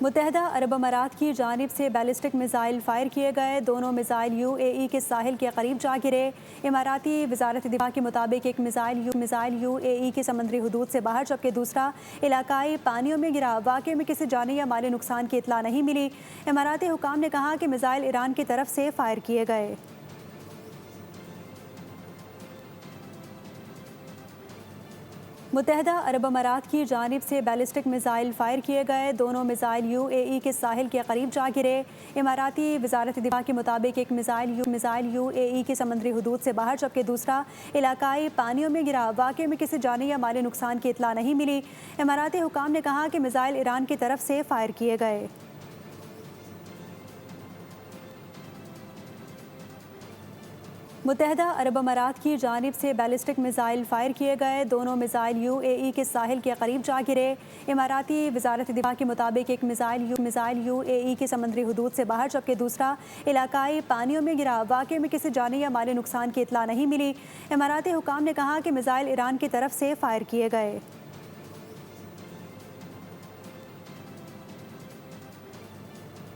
मुत्तहदा अरब अमारात की जानिब से बैलिस्टिक मिसाइल फायर किए गए। दोनों मिसाइल UAE के साहिल के करीब जा गिरे। इमाराती वजारत दिफा के मुताबिक एक मिसाइल UAE की समंदरी हदूद से बाहर जबकि दूसरा इलाकाई पानियों में गिरा। वाक़े में किसी जानी या माली नुकसान की इतला नहीं मिली। इमाराती हुकाम ने कहा कि मिसाइल ईरान की तरफ से फायर किए गए। मुत्तहदा अरब अमारात की जानिब से बैलिस्टिक मिसाइल फायर किए गए। दोनों मिसाइल UAE के साहिल के करीब जा गिरे। इमाराती वजारत दिफा के मुताबिक एक मिसाइल UAE की समंदरी हदूद से बाहर जबकि दूसरा इलाकाई पानियों में गिरा। वाक़े में किसी जानी या माली नुकसान की इतला नहीं मिली। इमाराती हुकाम ने कहा कि मिसाइल ईरान की तरफ से फायर किए गए। मुत्तहदा अरब अमारात की जानिब से बैलिस्टिक मिसाइल फायर किए गए। दोनों मिसाइल UAE के साहिल के करीब जा गिरे। इमाराती वजारत दिफा के मुताबिक एक मिसाइल UAE की समंदरी हदूद से बाहर जबकि दूसरा इलाकाई पानियों में गिरा। वाक़े में किसी जानी या माली नुकसान की इतला नहीं मिली। इमाराती हुकाम ने कहा कि मिसाइल ईरान की तरफ से फायर किए गए।